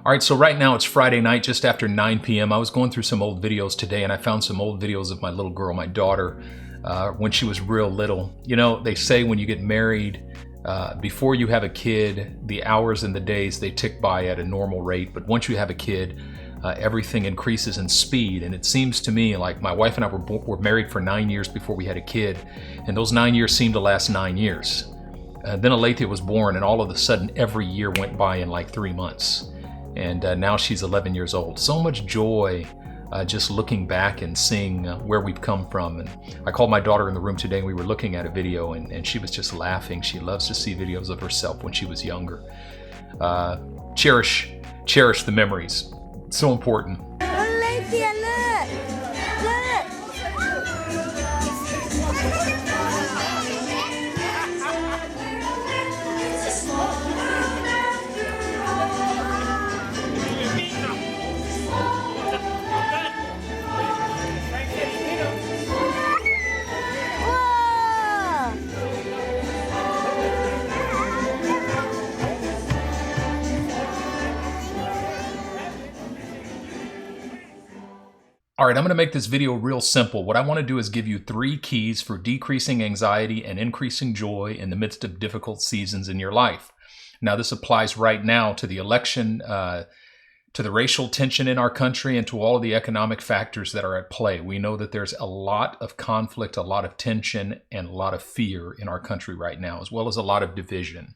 All right, so right now it's Friday night, just after 9 p.m. I was going through some old videos today, and I found some old videos of my little girl, my daughter, when she was real little. You know, they say when you get married, before you have a kid, the hours and the days, they tick by at a normal rate. But once you have a kid, everything increases in speed. And it seems to me like my wife and I were married for 9 years before we had a kid. And those 9 years seemed to last 9 years. Then Alethea was born, and all of a sudden, every year went by in like 3 months. And now she's 11 years old. So much joy just looking back and seeing where we've come from. And I called my daughter in the room today, and we were looking at a video, and she was just laughing. She loves to see videos of herself when she was younger. Cherish the memories. So important. Alethea, look! All right, I'm going to make this video real simple. What I want to do is give you 3 keys for decreasing anxiety and increasing joy in the midst of difficult seasons in your life. Now, this applies right now to the election, to the racial tension in our country, and to all of the economic factors that are at play. We know that there's a lot of conflict, a lot of tension, and a lot of fear in our country right now, as well as a lot of division.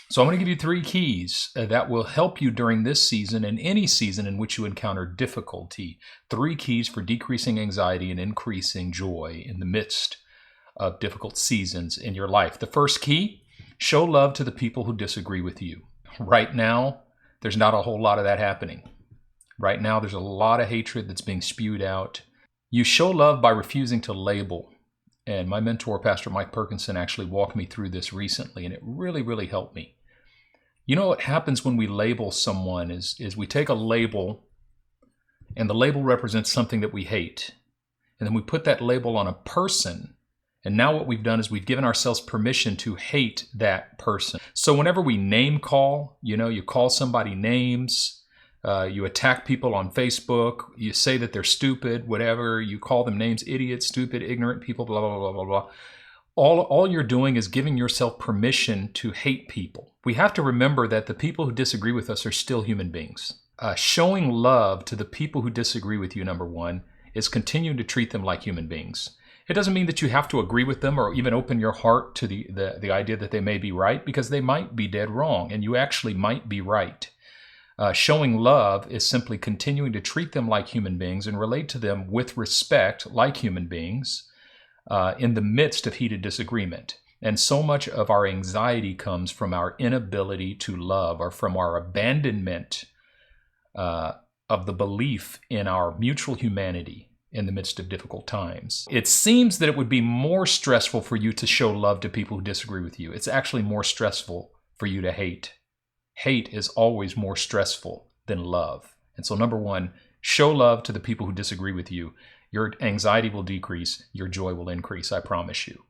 So I'm going to give you 3 keys that will help you during this season and any season in which you encounter difficulty. 3 keys for decreasing anxiety and increasing joy in the midst of difficult seasons in your life. The first key, show love to the people who disagree with you. Right now, there's not a whole lot of that happening. Right now, there's a lot of hatred that's being spewed out. You show love by refusing to label. And my mentor, Pastor Mike Perkinson, actually walked me through this recently, and it really, really helped me. You know what happens when we label someone is we take a label, and the label represents something that we hate. And then we put that label on a person, and now what we've done is we've given ourselves permission to hate that person. So whenever we name call, you call somebody names, you attack people on Facebook, you say that they're stupid, whatever, you call them names, idiot, stupid, ignorant people, blah, blah, blah, blah, blah. All you're doing is giving yourself permission to hate people. We have to remember that the people who disagree with us are still human beings. Showing love to the people who disagree with you, number 1, is continuing to treat them like human beings. It doesn't mean that you have to agree with them or even open your heart to the idea that they may be right, because they might be dead wrong, and you actually might be right. Showing love is simply continuing to treat them like human beings and relate to them with respect like human beings in the midst of heated disagreement. And so much of our anxiety comes from our inability to love, or from our abandonment of the belief in our mutual humanity in the midst of difficult times. It seems that it would be more stressful for you to show love to people who disagree with you. It's actually more stressful for you to hate. Hate is always more stressful than love. And so number 1, show love to the people who disagree with you. Your anxiety will decrease, your joy will increase, I promise you.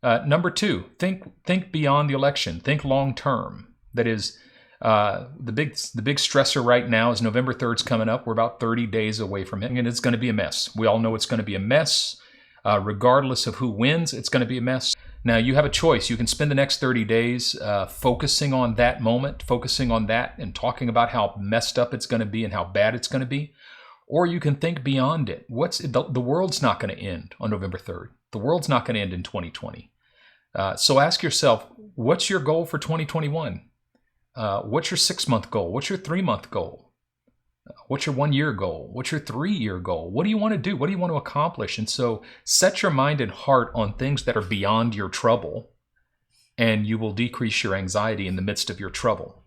Number 2, think beyond the election. Think long term. That is, the big stressor right now is November 3rd's coming up. We're about 30 days away from it, and it's going to be a mess. We all know it's going to be a mess. Regardless of who wins, it's going to be a mess. Now, you have a choice. You can spend the next 30 days focusing on that moment, focusing on that, and talking about how messed up it's going to be and how bad it's going to be. Or you can think beyond it. The world's not going to end on November 3rd. The world's not going to end in 2020. So ask yourself, what's your goal for 2021? What's your 6-month goal? What's your 3-month goal? What's your 1-year goal? What's your 3-year goal? What do you want to do? What do you want to accomplish? And so set your mind and heart on things that are beyond your trouble, and you will decrease your anxiety in the midst of your trouble.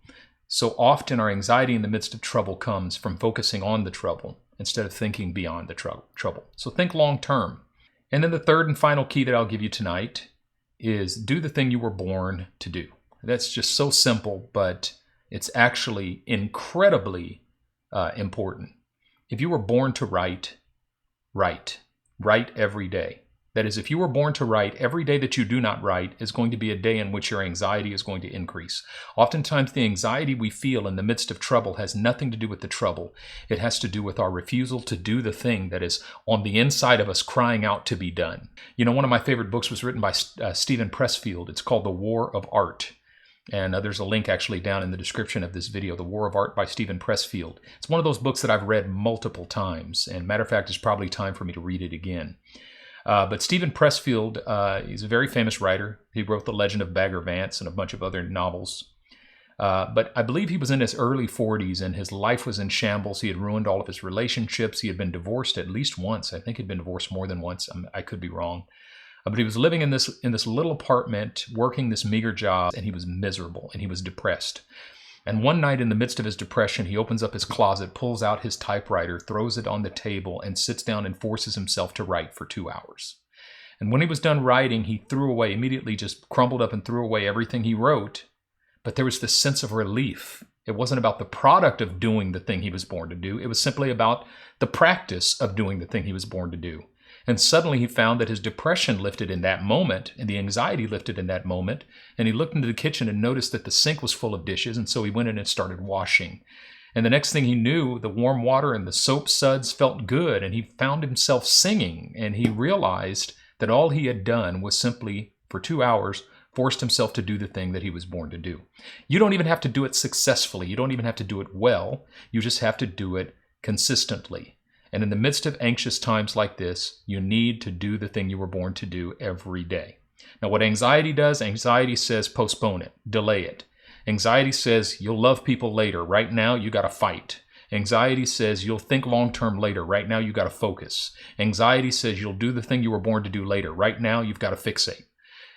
So often our anxiety in the midst of trouble comes from focusing on the trouble instead of thinking beyond the trouble. So think long term. And then the 3rd and final key that I'll give you tonight is do the thing you were born to do. That's just so simple, but it's actually incredibly important. If you were born to write every day. That is, if you were born to write, every day that you do not write is going to be a day in which your anxiety is going to increase. Oftentimes, the anxiety we feel in the midst of trouble has nothing to do with the trouble. It has to do with our refusal to do the thing that is on the inside of us crying out to be done. You know, one of my favorite books was written by Steven Pressfield. It's called The War of Art. And there's a link actually down in the description of this video, The War of Art by Steven Pressfield. It's one of those books that I've read multiple times. And matter of fact, it's probably time for me to read it again. But Steven Pressfield, he's a very famous writer. He wrote The Legend of Bagger Vance and a bunch of other novels. But I believe he was in his early 40s and his life was in shambles. He had ruined all of his relationships. He had been divorced at least once. I think he'd been divorced more than once. I could be wrong. But he was living in this little apartment, working this meager job, and he was miserable and he was depressed. And one night in the midst of his depression, he opens up his closet, pulls out his typewriter, throws it on the table, and sits down and forces himself to write for 2 hours. And when he was done writing, he threw away, immediately just crumbled up and threw away everything he wrote. But there was this sense of relief. It wasn't about the product of doing the thing he was born to do. It was simply about the practice of doing the thing he was born to do. And suddenly he found that his depression lifted in that moment, and the anxiety lifted in that moment. And he looked into the kitchen and noticed that the sink was full of dishes, and so he went in and started washing. And the next thing he knew, the warm water and the soap suds felt good, and he found himself singing, and he realized that all he had done was simply, for 2 hours, forced himself to do the thing that he was born to do. You don't even have to do it successfully. You don't even have to do it well. You just have to do it consistently. And in the midst of anxious times like this, you need to do the thing you were born to do every day. Now, what anxiety does, anxiety says postpone it, delay it. Anxiety says you'll love people later. Right now, you got to fight. Anxiety says you'll think long-term later. Right now, you got to focus. Anxiety says you'll do the thing you were born to do later. Right now, you've got to fixate.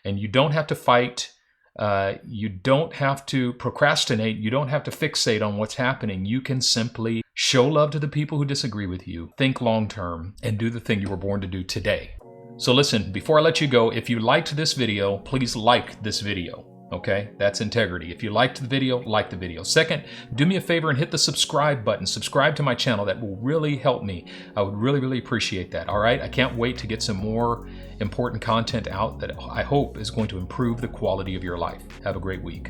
And you don't have to fight. You don't have to procrastinate. You don't have to fixate on what's happening. You can simply show love to the people who disagree with you, think long-term, and do the thing you were born to do today. So listen, before I let you go, if you liked this video, please like this video. Okay, that's integrity. If you liked the video, like the video. Second, do me a favor and hit the subscribe button. Subscribe to my channel. That will really help me. I would really, really appreciate that. All right, I can't wait to get some more important content out that I hope is going to improve the quality of your life. Have a great week.